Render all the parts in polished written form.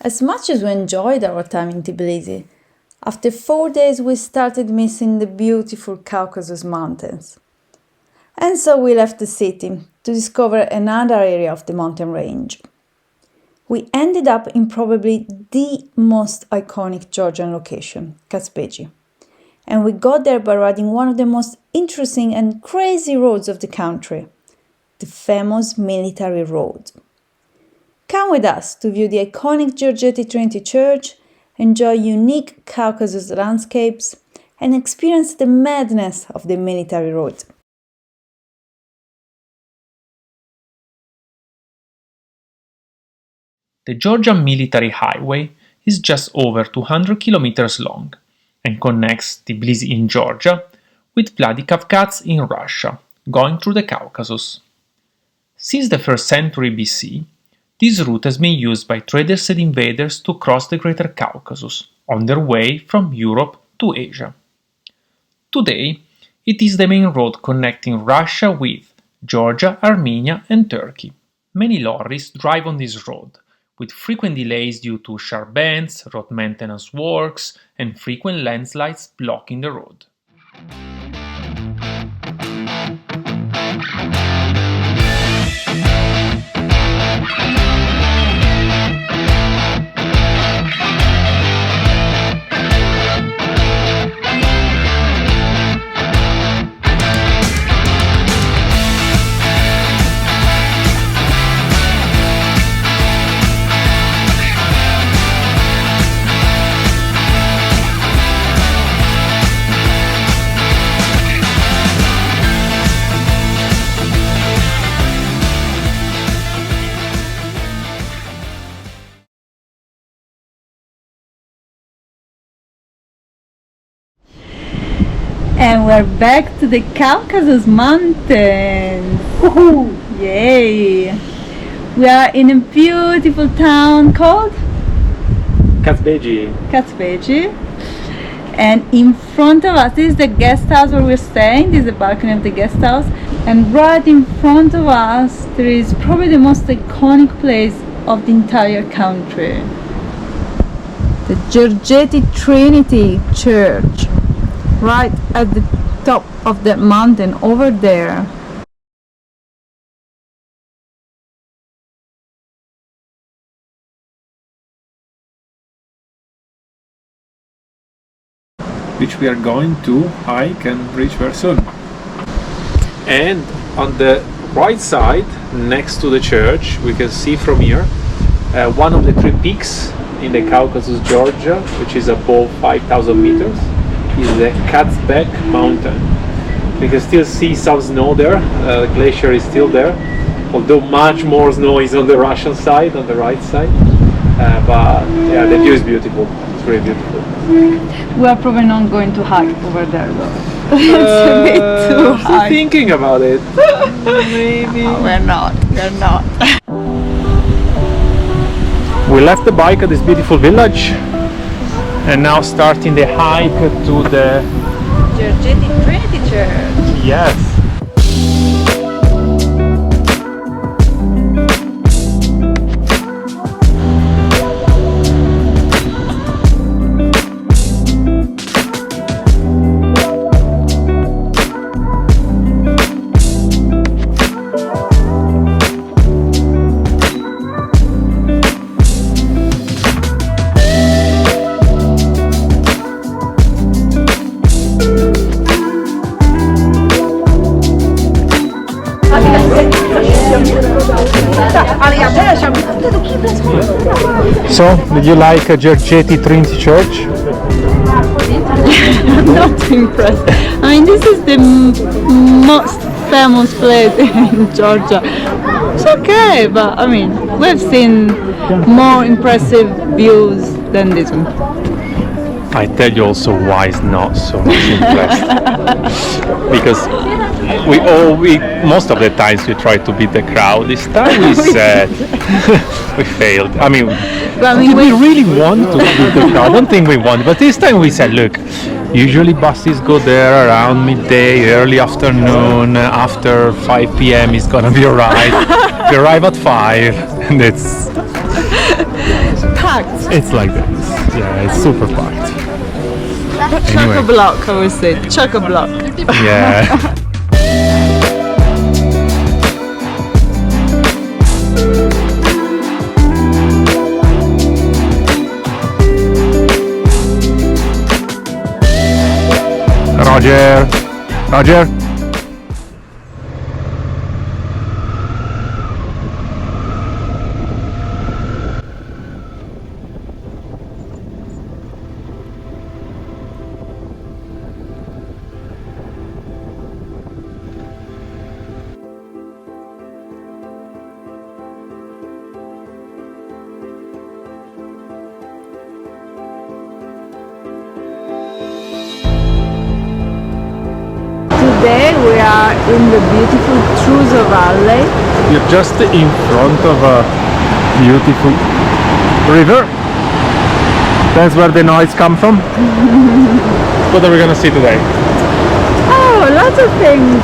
As much as we enjoyed our time in Tbilisi, after 4 days we started missing the beautiful Caucasus Mountains. And so we left the city to discover another area of the mountain range. We ended up in probably the most iconic Georgian location, Kazbegi. And we got there by riding one of the most interesting and crazy roads of the country, the famous military road. Come with us to view the iconic Gergeti Trinity Church, enjoy unique Caucasus landscapes, and experience the madness of the military road. The Georgian Military Highway is just over 200 kilometers long and connects Tbilisi in Georgia with Vladikavkaz in Russia, going through the Caucasus. Since the 1st century BC, this route has been used by traders and invaders to cross the Greater Caucasus on their way from Europe to Asia. Today, it is the main road connecting Russia with Georgia, Armenia and Turkey. Many lorries drive on this road, with frequent delays due to sharp bends, road maintenance works, and frequent landslides blocking the road. And we're back to the Caucasus Mountains! Woohoo! Yay! We are in a beautiful town called Kazbegi. Kazbegi. And in front of us, this is the guest house where we're staying. This is the balcony of the guest house. And right in front of us, there is probably the most iconic place of the entire country. The Gergeti Trinity Church. Right at the top of that mountain over there. Which we are going to hike and reach very soon. And on the right side, next to the church, we can see from here one of the 3 peaks in the Caucasus, Georgia, which is above 5,000 meters. Is the Kazbegi mountain. We can still see some snow there, the glacier is still there, although much more snow is on the Russian side, on the right side, but yeah, the view is beautiful, it's really beautiful. We are probably not going to hike over there though. It's a bit too high. Thinking about it, maybe. No, we're not. We left the bike at this beautiful village and now starting the hike to the Gergeti Trinity Church. Yes. So, did you like Gergeti Trinity Church? I'm not impressed. I mean, this is the most famous place in Georgia. It's okay, but I mean, we've seen more impressive views than this one. I tell you also why it's not so much impressed. Because we most of the times we try to beat the crowd. This time we said we failed. I mean, we really want to beat the crowd. I don't think we want, but this time we said, look, usually buses go there around midday, early afternoon, after 5 p.m. it's gonna be alright. We arrive at 5 and it's packed. It's like this. Yeah, it's super packed. Anyway. Choco-block, I would say. Choco-block. Yeah. Roger. Roger. Today we are in the beautiful Truso Valley. We're just in front of a beautiful river. That's where the noise comes from. What are we gonna see today? Oh, lots of things.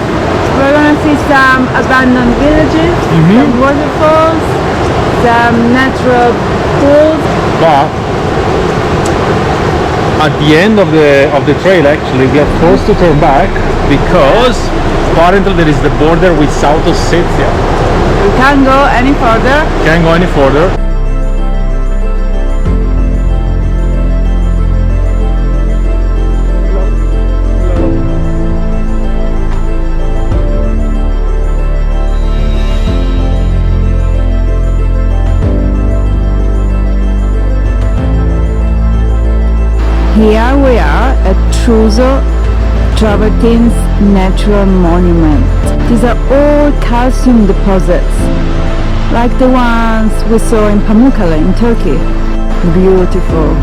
We're gonna see some abandoned villages, some waterfalls, some natural pools. But at the end of the trail, actually, we are forced to turn back because apparently there is the border with South Ossetia. We can't go any further. Can't go any further. Here we are at Truso Travertine's Natural Monument. These are all calcium deposits, like the ones we saw in Pamukkale in Turkey. Beautiful.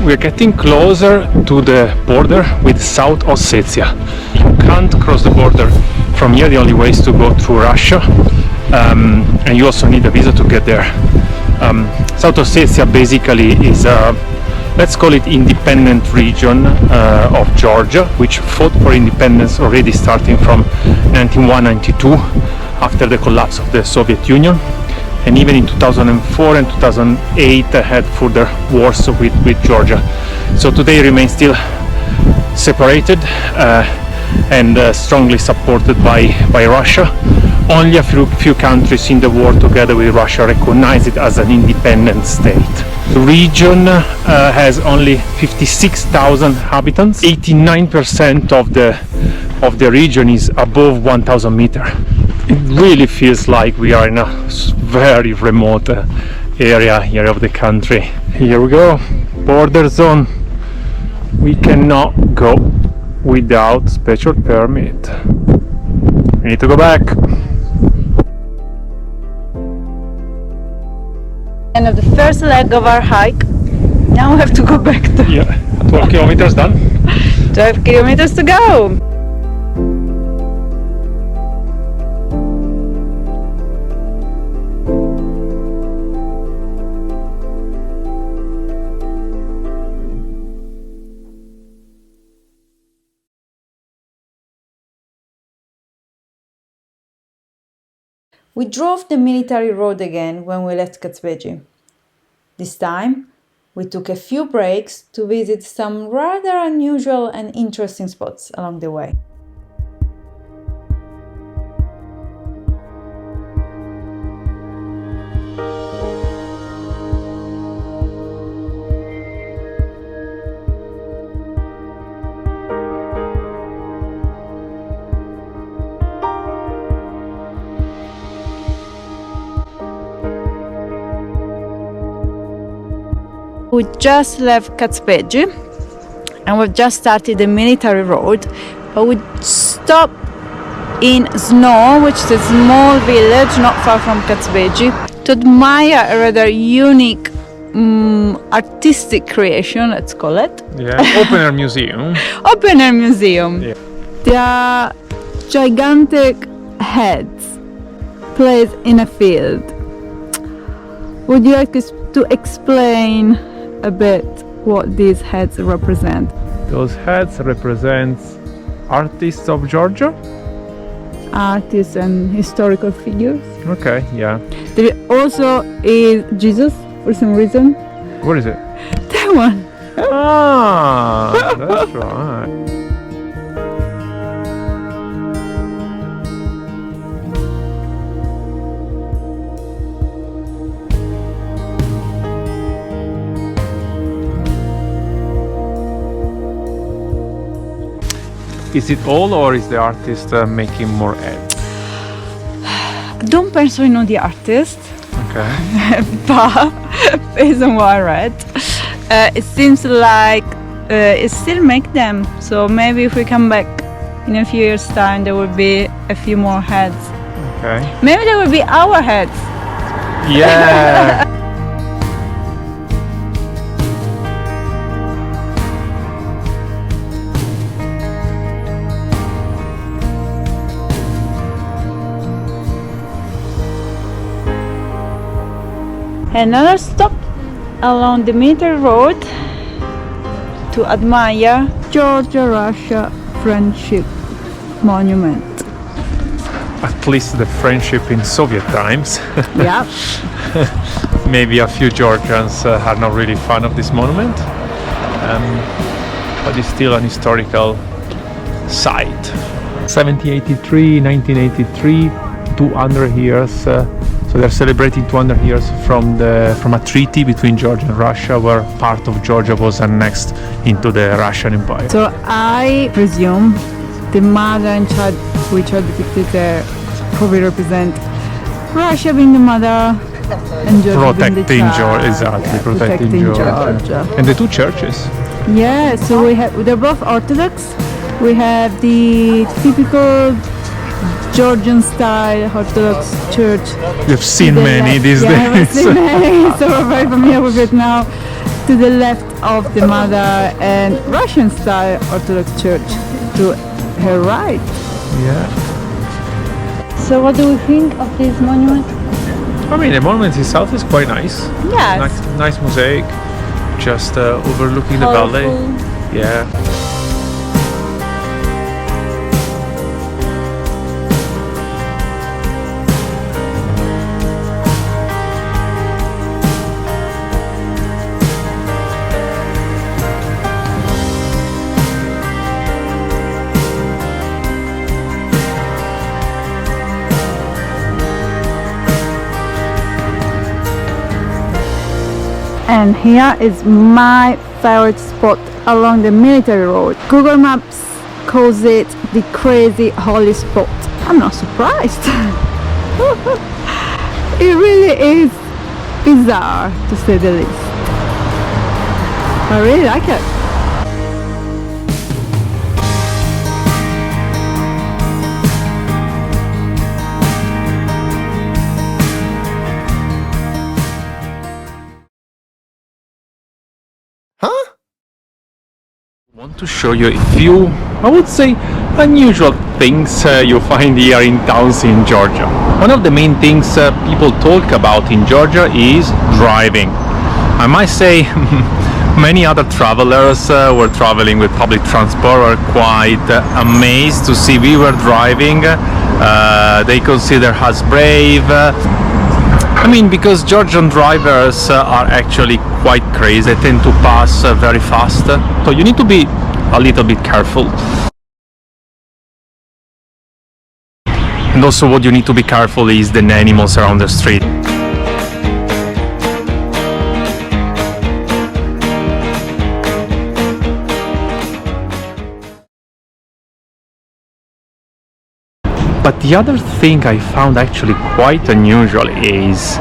We're getting closer to the border with South Ossetia. You can't cross the border from here, the only way is to go through Russia, and you also need a visa to get there. South Ossetia basically is a, let's call it, independent region of Georgia, which fought for independence already starting from 1992 after the collapse of the Soviet Union. And even in 2004 and 2008 had further wars with Georgia. So today it remains still separated and strongly supported by Russia. Only a few countries in the world together with Russia recognize it as an independent state. The region has only 56,000 inhabitants. 89% of the region is above 1,000 meters. It really feels like we are in a very remote area here of the country. Here we go, border zone. We cannot go without special permit. We need to go back. End of the first leg of our hike. Now we have to go back to 12 kilometers done. 12 kilometers to go. We drove the military road again when we left Kazbegi. This time, we took a few breaks to visit some rather unusual and interesting spots along the way. We just left Kazbegi and we've just started the military road, but we stopped in Snow, which is a small village not far from Kazbegi, to admire a rather unique artistic creation, let's call it. Yeah, open-air museum. Open-air museum. Yeah. They are gigantic heads placed in a field. Would you like to explain a bit what these heads represent? Those heads represent artists of Georgia. Artists and historical figures. Okay, yeah. There also is Jesus for some reason. What is it? That one. Ah, that's right. Is it all, or is the artist making more ads? Don't personally know the artist, Okay. but based on what I read, it seems like it still make them. So maybe if we come back in a few years' time, there will be a few more heads. Okay. Maybe there will be our heads. Yeah. Another stop along the military road to admire Georgia-Russia Friendship Monument. At least the friendship in Soviet times. Yeah. Maybe a few Georgians are not really fan of this monument, but it's still an historical site. 1783, 1983, 200 years. So they're celebrating 200 years from a treaty between Georgia and Russia, where part of Georgia was annexed into the Russian Empire. So I presume the mother and child which are depicted there probably represent Russia being the mother and Georgia being the Protecting child. Georgia, exactly, Yeah, protecting Georgia. And the two churches. Yeah, so they're both Orthodox. We have the typical Georgian style Orthodox church. We've seen many these Yeah, we've days. seen many, so we're very familiar with it now. To the left of the mother and Russian style Orthodox church to her right. Yeah. So what do we think of this monument? I mean, the monument itself is quite nice. Yes. Nice mosaic, just overlooking the valley. Colorful. Yeah. And here is my favorite spot along the military road. Google Maps calls it the crazy holy spot. I'm not surprised. It really is bizarre, to say the least. I really like it. I want to show you a few, I would say, unusual things you find here in towns in Georgia. One of the main things people talk about in Georgia is driving. I might say many other travelers who are traveling with public transport are quite amazed to see we were driving They consider us brave. Because Georgian drivers are actually quite crazy. They tend to pass very fast. So you need to be a little bit careful. And also what you need to be careful is the animals around the street. But the other thing I found actually quite unusual is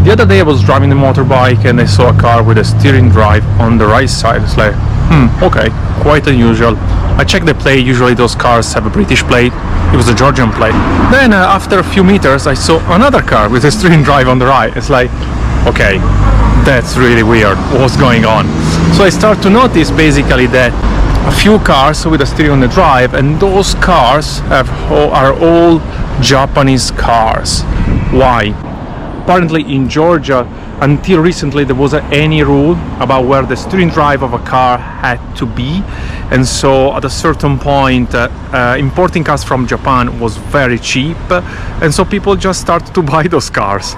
the other day I was driving the motorbike and I saw a car with a steering drive on the right side. It's like, okay, quite unusual. I checked the plate, usually those cars have a British plate. It was a Georgian plate. Then after a few meters I saw another car with a steering drive on the right. It's like, okay, that's really weird. What's going on? So I start to notice basically that a few cars with a steering on the drive, and those cars are all Japanese cars. Why? Apparently in Georgia, until recently, there wasn't any rule about where the steering drive of a car had to be, and so at a certain point importing cars from Japan was very cheap, and so people just started to buy those cars.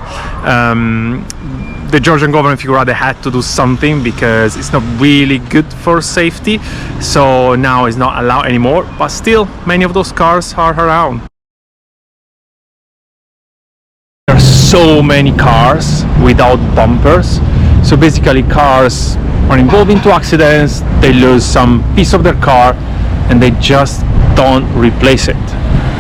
The Georgian government figured out they had to do something because it's not really good for safety, so now it's not allowed anymore, but still many of those cars are around. There are so many cars without bumpers, so basically cars are involved into accidents, they lose some piece of their car and they just don't replace it.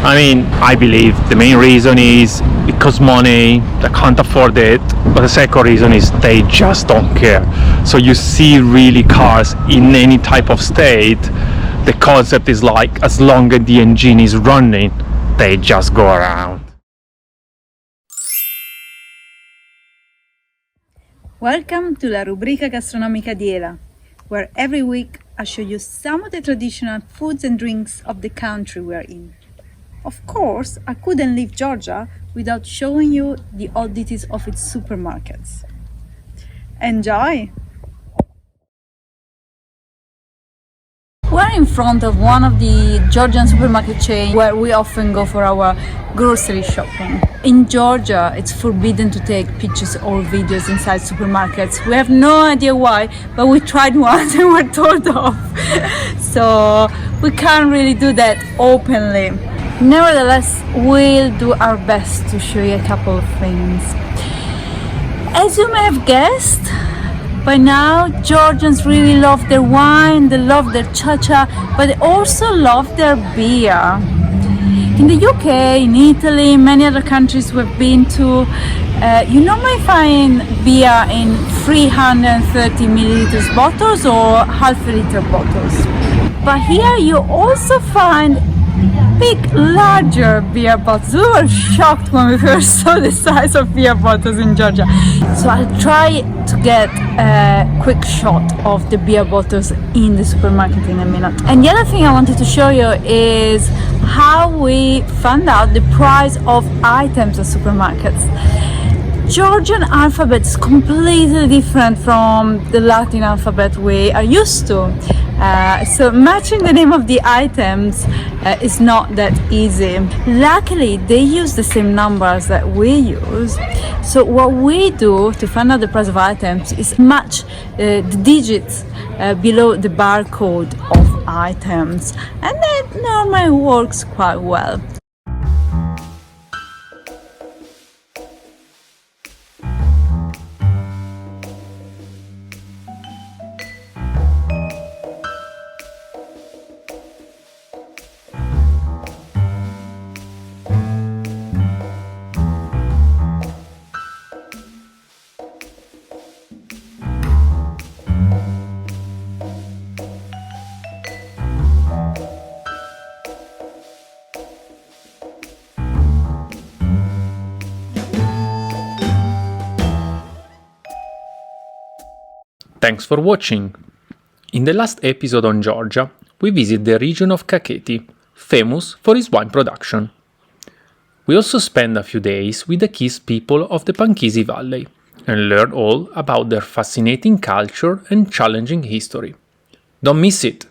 I believe the main reason is because money, they can't afford it, but the second reason is they just don't care. So you see really cars in any type of state, the concept is like, as long as the engine is running, they just go around. Welcome to la rubrica gastronomica di Ale&Ela, where every week I show you some of the traditional foods and drinks of the country we are in. Of course, I couldn't leave Georgia without showing you the oddities of its supermarkets. Enjoy! We're in front of one of the Georgian supermarket chains where we often go for our grocery shopping. In Georgia, it's forbidden to take pictures or videos inside supermarkets. We have no idea why, but we tried once and were told off. So we can't really do that openly. Nevertheless, we'll do our best to show you a couple of things. As you may have guessed, by now Georgians really love their wine, they love their cha-cha, but they also love their beer. In the UK, in Italy, many other countries we've been to, you normally find beer in 330 milliliters bottles or half-liter bottles. But here you also find big, larger beer bottles. We were shocked when we first saw the size of beer bottles in Georgia. So I'll try to get a quick shot of the beer bottles in the supermarket in a minute. And the other thing I wanted to show you is how we found out the price of items at supermarkets. Georgian alphabet is completely different from the Latin alphabet we are used to. So matching the name of the items is not that easy. Luckily, they use the same numbers that we use. So what we do to find out the price of items is match the digits below the barcode of items, and that normally works quite well. Thanks for watching! In the last episode on Georgia, we visit the region of Kakheti, famous for its wine production. We also spend a few days with the Kis people of the Pankisi Valley and learn all about their fascinating culture and challenging history. Don't miss it!